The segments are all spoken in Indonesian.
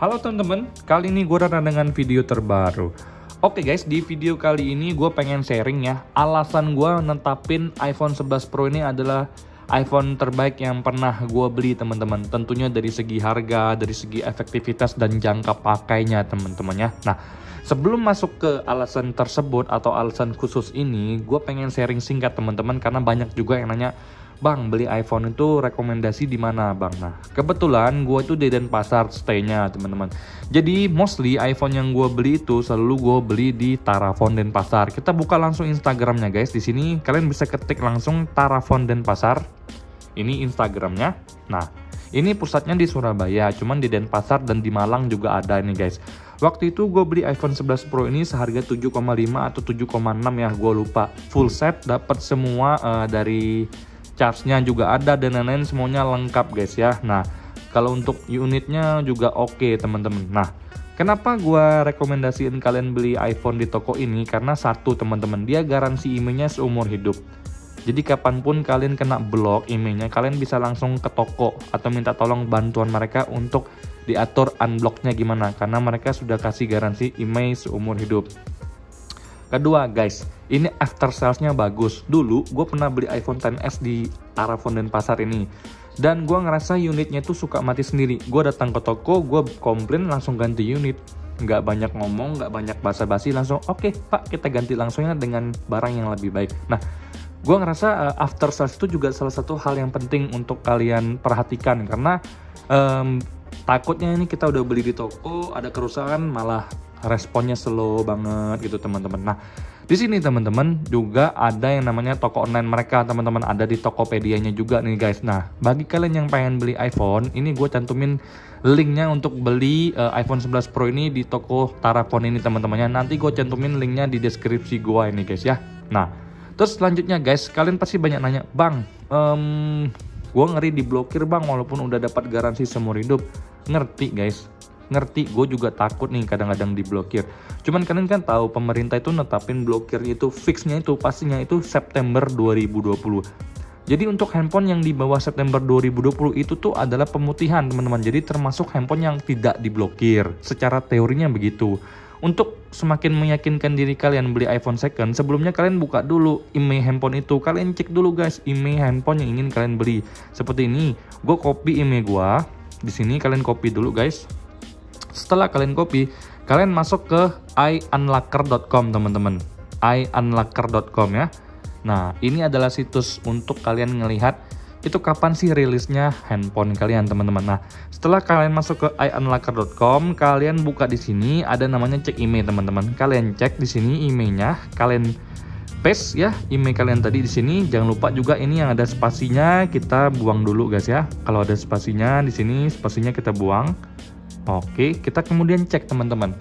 Halo teman-teman, kali ini gue datang dengan video terbaru. Oke guys, di video kali ini gue pengen sharing ya, alasan gue netapin iPhone 11 Pro ini adalah iPhone terbaik yang pernah gue beli teman-teman. Tentunya dari segi harga, dari segi efektivitas dan jangka pakainya teman-teman ya. Nah, sebelum masuk ke alasan tersebut atau alasan khusus ini, gue pengen sharing singkat teman-teman karena banyak juga yang nanya, Bang, beli iPhone itu rekomendasi di mana, Bang? Nah, kebetulan gue itu di Denpasar stay-nya, teman-teman. Jadi, mostly iPhone yang gue beli itu selalu gue beli di Tarafon Denpasar. Kita buka langsung Instagramnya, guys. Di sini kalian bisa ketik langsung Tarafon Denpasar. Ini Instagramnya. Nah, ini pusatnya di Surabaya, cuman di Denpasar dan di Malang juga ada nih, guys. Waktu itu gue beli iPhone 11 Pro ini seharga 7,5 atau 7,6 ya, gue lupa. Full set, dapat semua dari charge-nya juga ada dan lain-lain, semuanya lengkap guys ya. Nah, kalau untuk unitnya juga oke teman-teman. Nah, kenapa gua rekomendasiin kalian beli iPhone di toko ini? Karena satu teman-teman, dia garansi emailnya seumur hidup. Jadi kapanpun kalian kena blok emailnya, kalian bisa langsung ke toko atau minta tolong bantuan mereka untuk diatur unblocknya gimana. Karena mereka sudah kasih garansi email seumur hidup. Kedua guys, ini after salesnya bagus. Dulu gue pernah beli iPhone XS di Tarafon Denpasar ini, dan gue ngerasa unitnya itu suka mati sendiri. Gue datang ke toko, gue komplain, langsung ganti unit. Nggak banyak ngomong, nggak banyak basa-basi, langsung oke, Pak, kita ganti langsungnya dengan barang yang lebih baik. Nah, gue ngerasa after sales itu juga salah satu hal yang penting untuk kalian perhatikan. Karena takutnya ini kita udah beli di toko, ada kerusakan, malah responnya slow banget gitu teman-teman. Nah, di sini teman-teman juga ada yang namanya toko online mereka teman-teman, ada di Tokopedia-nya juga nih guys. Nah, bagi kalian yang pengen beli iPhone, ini gue cantumin linknya untuk beli iPhone 11 Pro ini di toko Tarafon ini teman-temannya. Nanti gue cantumin linknya di deskripsi gue ini guys ya. Nah, terus selanjutnya guys, kalian pasti banyak nanya, Bang, gue ngeri diblokir Bang walaupun udah dapat garansi seumur hidup. Ngerti guys, ngerti, gue juga takut nih kadang-kadang diblokir. Cuman kalian kan tahu pemerintah itu netapin blokirnya itu fixnya itu pastinya itu September 2020. Jadi untuk handphone yang di bawah September 2020 itu tuh adalah pemutihan teman-teman. Jadi termasuk handphone yang tidak diblokir. Secara teorinya begitu. Untuk semakin meyakinkan diri kalian beli iPhone second, sebelumnya kalian buka dulu email handphone itu. Kalian cek dulu guys email handphone yang ingin kalian beli. Seperti ini, gue copy email gue. Di sini kalian copy dulu guys. Setelah kalian copy, kalian masuk ke iUnlocker.com teman-teman. iUnlocker.com ya. Nah, ini adalah situs untuk kalian ngelihat itu kapan sih rilisnya handphone kalian teman-teman. Nah, setelah kalian masuk ke iUnlocker.com, kalian buka di sini ada namanya cek email teman-teman. Kalian cek di sini emailnya, kalian paste ya email kalian tadi di sini. Jangan lupa juga ini yang ada spasinya kita buang dulu guys ya. Kalau ada spasinya di sini, spasinya kita buang. Oke, kita kemudian cek teman-teman.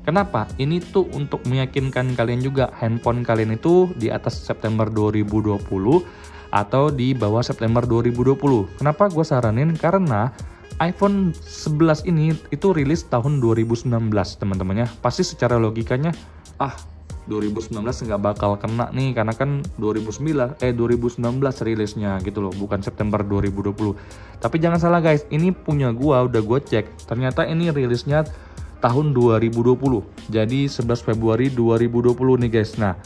Kenapa? Ini tuh untuk meyakinkan kalian juga handphone kalian itu di atas September 2020 atau di bawah September 2020. Kenapa gue saranin? Karena iPhone 11 ini itu rilis tahun 2019 teman-teman ya. Pasti secara logikanya 2019 nggak bakal kena nih karena kan 2019 rilisnya gitu loh, bukan September 2020. Tapi jangan salah guys, ini punya gua udah gua cek, ternyata ini rilisnya tahun 2020. Jadi 11 Februari 2020 nih guys. Nah,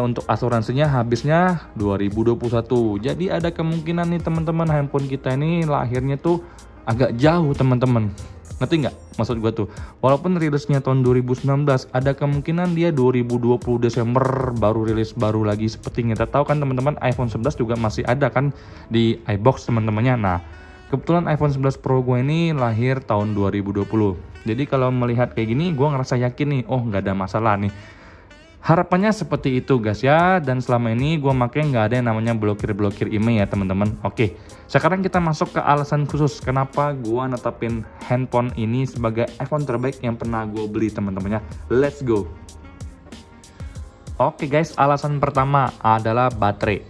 untuk asuransinya habisnya 2021. Jadi ada kemungkinan nih teman-teman handphone kita ini lahirnya tuh agak jauh teman-teman. Ngerti nggak maksud gue tuh? Walaupun rilisnya tahun 2019, ada kemungkinan dia 2020 Desember baru rilis baru lagi. Seperti kita tahu kan teman-teman, iPhone 11 juga masih ada kan di iBox teman-temannya. Nah, kebetulan iPhone 11 Pro gue ini lahir tahun 2020. Jadi kalau melihat kayak gini, gue ngerasa yakin nih, oh nggak ada masalah nih. Harapannya seperti itu guys ya. Dan selama ini gue pakai nggak ada yang namanya blokir email ya teman-teman. Oke, sekarang kita masuk ke alasan khusus kenapa gue netapin handphone ini sebagai iPhone terbaik yang pernah gue beli teman-temannya. Let's go. Oke guys, alasan pertama adalah baterai.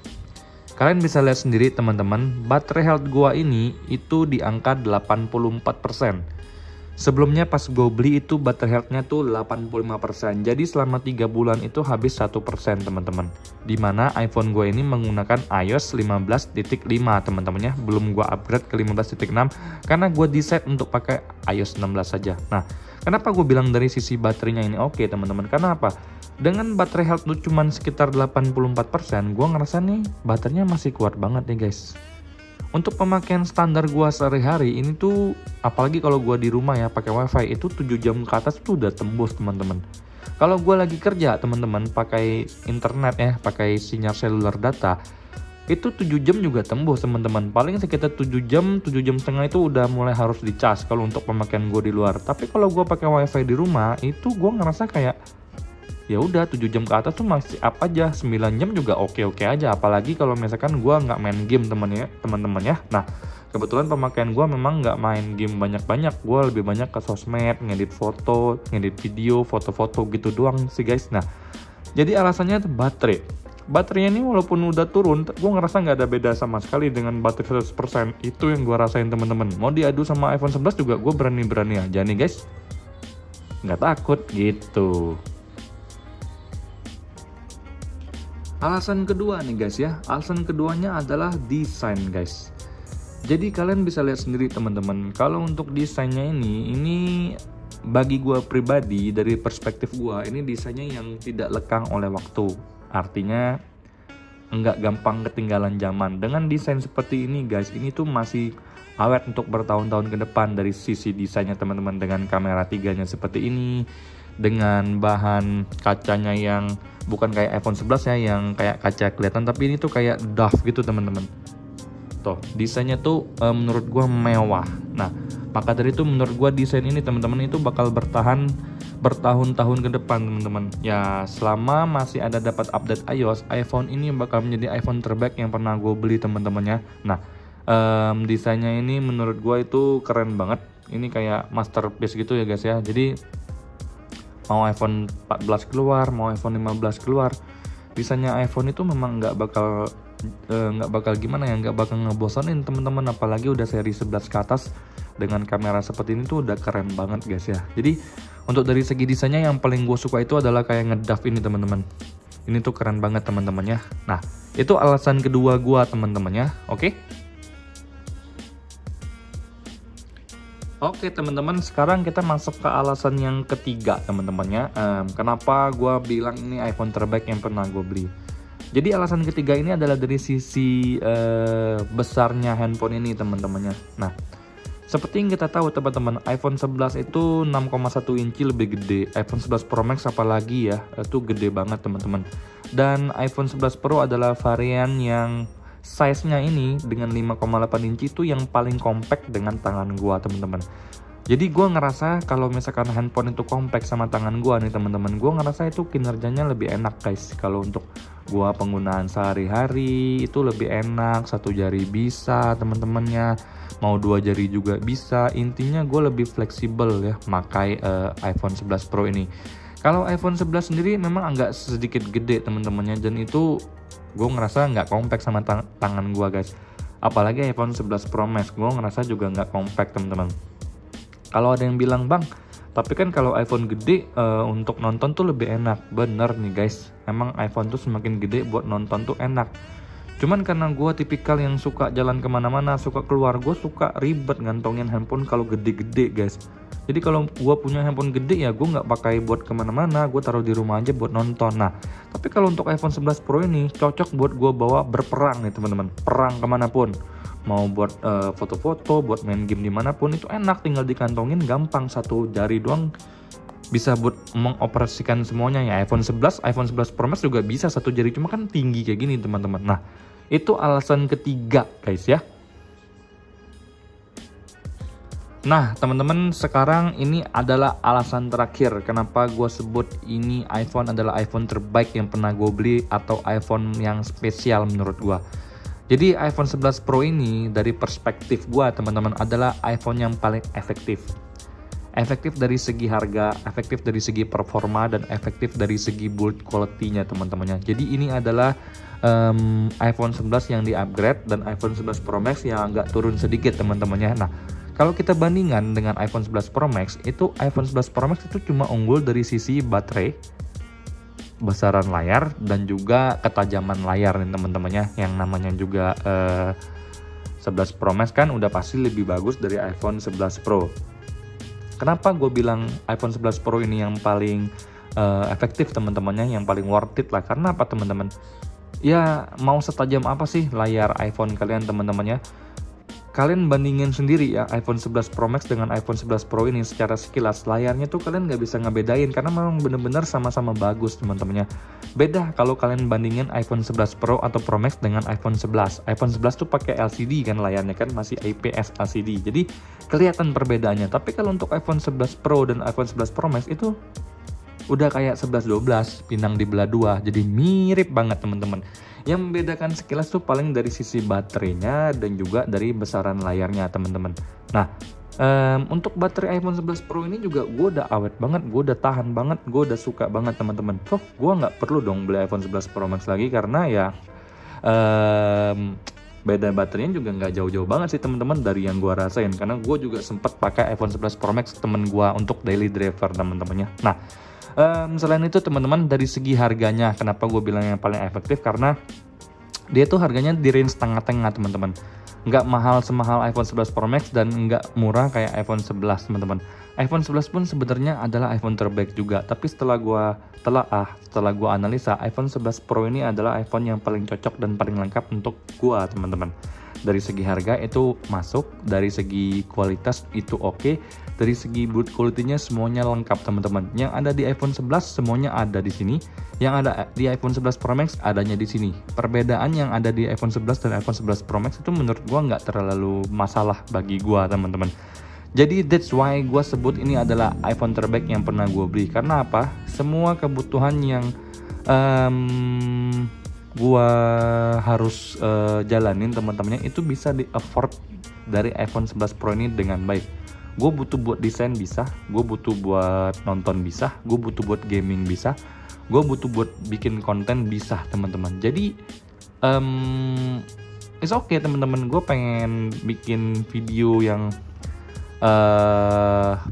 Kalian bisa lihat sendiri teman-teman, baterai health gue ini itu di angka 84%. Sebelumnya pas gue beli itu battery health-nya tuh 85%. Jadi selama 3 bulan itu habis 1% teman-teman. Dimana iPhone gue ini menggunakan iOS 15.5 teman-teman ya. Belum gue upgrade ke 15.6 karena gue decide untuk pakai iOS 16 saja. Nah, kenapa gue bilang dari sisi baterainya ini oke teman-teman? Karena apa? Dengan baterai health tuh cuman sekitar 84%, gue ngerasa nih baterainya masih kuat banget nih guys. Untuk pemakaian standar gua sehari-hari ini tuh, apalagi kalau gua di rumah ya pakai wifi, itu 7 jam ke atas tuh udah tembus teman-teman. Kalau gua lagi kerja teman-teman pakai internet ya, pakai sinyal seluler data, itu 7 jam juga tembus teman-teman. Paling sekitar 7 jam setengah itu udah mulai harus dicas kalau untuk pemakaian gua di luar. Tapi kalau gua pakai wifi di rumah, itu gua ngerasa kayak ya udah 7 jam ke atas tuh masih up aja, 9 jam juga oke-oke aja, apalagi kalau misalkan gua nggak main game teman-teman ya. Nah, kebetulan pemakaian gua memang nggak main game banyak-banyak, gua lebih banyak ke sosmed, ngedit foto, ngedit video, foto-foto gitu doang sih guys. Nah, jadi alasannya tuh baterainya ini walaupun udah turun, gua ngerasa nggak ada beda sama sekali dengan baterai 100%. Itu yang gua rasain teman-teman. Mau diadu sama iPhone 11 juga gua berani-berani aja nih guys, nggak takut gitu. Alasan kedua nih guys ya, alasan keduanya adalah desain guys. Jadi kalian bisa lihat sendiri teman-teman, kalau untuk desainnya ini bagi gua pribadi dari perspektif gua, ini desainnya yang tidak lekang oleh waktu. Artinya nggak gampang ketinggalan zaman. Dengan desain seperti ini guys, ini tuh masih awet untuk bertahun-tahun ke depan dari sisi desainnya teman-teman, dengan kamera 3-nya seperti ini, dengan bahan kacanya yang bukan kayak iPhone 11 ya yang kayak kaca kelihatan, tapi ini tuh kayak doff gitu teman-teman. Tuh, desainnya tuh menurut gua mewah. Nah, maka dari itu menurut gua desain ini teman-teman itu bakal bertahan bertahun-tahun ke depan teman-teman. Ya, selama masih ada dapat update iOS, iPhone ini bakal menjadi iPhone terbaik yang pernah gue beli teman-teman ya. Nah, desainnya ini menurut gua itu keren banget. Ini kayak masterpiece gitu ya guys ya. Jadi mau iPhone 14 keluar, mau iPhone 15 keluar, desainnya iPhone itu memang nggak bakal gimana ya, nggak bakal ngebosanin teman-teman. Apalagi udah seri 11 ke atas dengan kamera seperti ini tuh udah keren banget guys ya. Jadi untuk dari segi desainnya yang paling gue suka itu adalah kayak ngedav ini teman-teman. Ini tuh keren banget teman-teman ya. Nah, itu alasan kedua gue teman-teman ya. Oke teman-teman, sekarang kita masuk ke alasan yang ketiga teman-teman ya. Kenapa gue bilang ini iPhone terbaik yang pernah gue beli. Jadi alasan ketiga ini adalah dari sisi besarnya handphone ini teman-teman ya. Nah, seperti yang kita tahu teman-teman, iPhone 11 itu 6,1 inci lebih gede. iPhone 11 Pro Max apalagi ya, itu gede banget teman-teman. Dan iPhone 11 Pro adalah varian yang size-nya ini dengan 5,8 inci itu yang paling compact dengan tangan gua teman-teman. Jadi gua ngerasa kalau misalkan handphone itu compact sama tangan gua nih teman-teman, gua ngerasa itu kinerjanya lebih enak guys. Kalau untuk gua penggunaan sehari-hari itu lebih enak, 1 jari bisa teman-temannya, mau 2 jari juga bisa. Intinya gua lebih fleksibel ya pakai iPhone 11 Pro ini. Kalau iPhone 11 sendiri memang agak sedikit gede teman-temannya, dan itu gue ngerasa nggak compact sama tangan gue guys. Apalagi iPhone 11 Pro Max gue ngerasa juga nggak compact teman-teman. Kalau ada yang bilang bang, tapi kan kalau iPhone gede untuk nonton tuh lebih enak. Bener nih guys, emang iPhone tuh semakin gede buat nonton tuh enak. Cuman karena gue tipikal yang suka jalan kemana-mana, suka keluar, gue suka ribet ngantongin handphone kalau gede-gede guys. Jadi kalau gue punya handphone gede ya gue nggak pakai buat kemana-mana, gue taruh di rumah aja buat nonton. Nah, tapi kalau untuk iPhone 11 Pro ini cocok buat gue bawa berperang nih teman-teman, perang kemanapun. Mau buat foto-foto, buat main game dimanapun itu enak, tinggal dikantongin gampang, 1 jari doang bisa buat mengoperasikan semuanya ya. iPhone 11 Pro Max juga bisa 1 jari, cuma kan tinggi kayak gini teman-teman. Nah, itu alasan ketiga guys ya. Nah teman-teman, sekarang ini adalah alasan terakhir kenapa gue sebut ini iPhone adalah iPhone terbaik yang pernah gue beli, atau iPhone yang spesial menurut gue. Jadi iPhone 11 Pro ini dari perspektif gue teman-teman adalah iPhone yang paling efektif. Efektif dari segi harga, efektif dari segi performa, dan efektif dari segi build quality-nya teman-temannya. Jadi ini adalah iPhone 11 yang di-upgrade dan iPhone 11 Pro Max yang agak turun sedikit teman-temannya. Nah, Kalau kita bandingkan dengan iPhone 11 Pro Max, itu iPhone 11 Pro Max itu cuma unggul dari sisi baterai, besaran layar, dan juga ketajaman layar nih teman-temannya. Yang namanya juga 11 Pro Max kan udah pasti lebih bagus dari iPhone 11 Pro. Kenapa gue bilang iPhone 11 Pro ini yang paling efektif teman-temannya, yang paling worth it lah? Karena apa teman-teman? Ya mau setajam apa sih layar iPhone kalian teman-temannya? Kalian bandingin sendiri ya iPhone 11 Pro Max dengan iPhone 11 Pro ini. Secara sekilas layarnya tuh kalian nggak bisa ngebedain karena memang bener-bener sama-sama bagus teman-temannya. Beda kalau kalian bandingin iPhone 11 Pro atau Pro Max dengan iPhone 11. iPhone 11 tuh pakai LCD kan layarnya kan, masih IPS LCD. Jadi kelihatan perbedaannya. Tapi kalau untuk iPhone 11 Pro dan iPhone 11 Pro Max itu udah kayak 11-12 pinang dibelah dua, jadi mirip banget teman-teman. Yang membedakan sekilas tuh paling dari sisi baterainya dan juga dari besaran layarnya teman-teman. Nah untuk baterai iPhone 11 Pro ini juga gue udah awet banget, gue udah tahan banget, gue udah suka banget teman-teman. So gue nggak perlu dong beli iPhone 11 Pro Max lagi karena ya beda baterainya juga nggak jauh-jauh banget sih teman-teman dari yang gue rasain. Karena gue juga sempat pakai iPhone 11 Pro Max temen gue untuk daily driver teman-temannya. Nah selain itu teman-teman, dari segi harganya, kenapa gue bilang yang paling efektif? Karena dia tuh harganya di range tengah-tengah teman-teman. Nggak mahal semahal iPhone 11 Pro Max dan nggak murah kayak iPhone 11 teman-teman. iPhone 11 pun sebenarnya adalah iPhone terbaik juga. Tapi setelah gue analisa, iPhone 11 Pro ini adalah iPhone yang paling cocok dan paling lengkap untuk gue teman-teman. Dari segi harga itu masuk, dari segi kualitas itu oke, dari segi build quality-nya semuanya lengkap teman-teman. Yang ada di iPhone 11 semuanya ada di sini, yang ada di iPhone 11 Pro Max adanya di sini. Perbedaan yang ada di iPhone 11 dan iPhone 11 Pro Max itu menurut gua nggak terlalu masalah bagi gua teman-teman. Jadi that's why gua sebut ini adalah iPhone terbaik yang pernah gua beli. Karena apa? Semua kebutuhan yang gua harus jalanin teman-temannya itu bisa di afford dari iPhone 11 Pro ini dengan baik. Gue butuh buat desain bisa, gue butuh buat nonton bisa, gue butuh buat gaming bisa, gue butuh buat bikin konten bisa teman-teman. Jadi it's okay teman-teman, gue pengen bikin video yang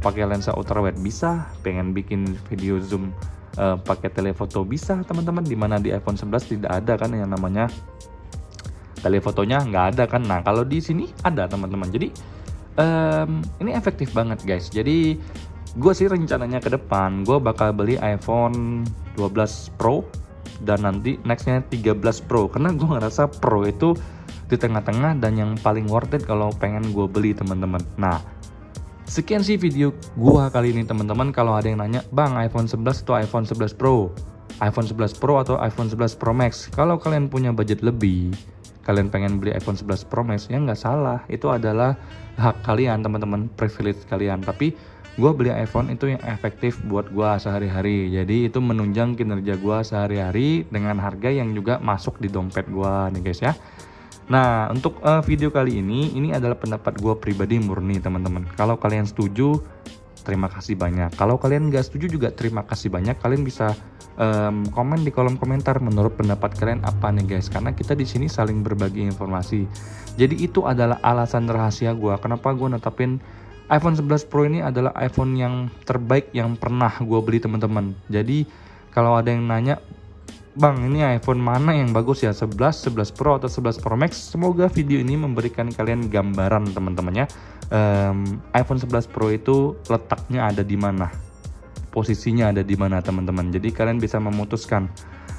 pakai lensa ultrawide bisa, pengen bikin video zoom pakai telefoto bisa teman-teman. Dimana di iPhone 11 tidak ada kan yang namanya telefotonya, nggak ada kan. Nah kalau di sini ada teman-teman. Jadi ini efektif banget guys. Jadi gue sih rencananya ke depan gue bakal beli iPhone 12 Pro dan nanti nextnya 13 Pro, karena gue ngerasa Pro itu di tengah-tengah dan yang paling worth it kalau pengen gue beli teman-teman. Nah sekian sih video gue kali ini teman-teman. Kalau ada yang nanya, bang iPhone 11 atau iPhone 11 Pro, iPhone 11 Pro atau iPhone 11 Pro Max, kalau kalian punya budget lebih, kalian pengen beli iPhone 11 Pro Max, ya nggak salah, itu adalah hak kalian teman-teman, privilege kalian. Tapi gue beli iPhone itu yang efektif buat gue sehari-hari, jadi itu menunjang kinerja gue sehari-hari dengan harga yang juga masuk di dompet gue nih guys ya. Nah untuk video kali ini adalah pendapat gue pribadi murni teman-teman. Kalau kalian setuju, terima kasih banyak. Kalau kalian nggak setuju juga terima kasih banyak. Kalian bisa komen di kolom komentar menurut pendapat kalian apa nih guys, karena kita di sini saling berbagi informasi. Jadi itu adalah alasan rahasia gue kenapa gue netapin iPhone 11 Pro ini adalah iPhone yang terbaik yang pernah gue beli teman-teman. Jadi kalau ada yang nanya, bang ini iPhone mana yang bagus ya, 11 Pro atau 11 Pro Max, semoga video ini memberikan kalian gambaran teman-temannya iPhone 11 Pro itu letaknya ada di mana, posisinya ada di mana teman-teman. Jadi kalian bisa memutuskan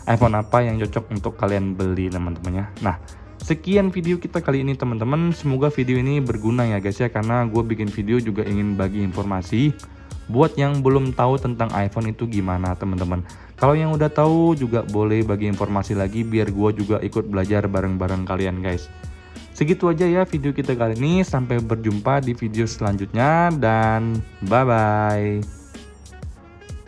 iPhone apa yang cocok untuk kalian beli teman-temannya. Nah sekian video kita kali ini teman-teman. Semoga video ini berguna ya guys ya, karena gue bikin video juga ingin bagi informasi buat yang belum tahu tentang iPhone itu gimana teman-teman. Kalau yang udah tahu juga boleh bagi informasi lagi biar gue juga ikut belajar bareng-bareng kalian guys. Segitu aja ya video kita kali ini, sampai berjumpa di video selanjutnya dan bye bye.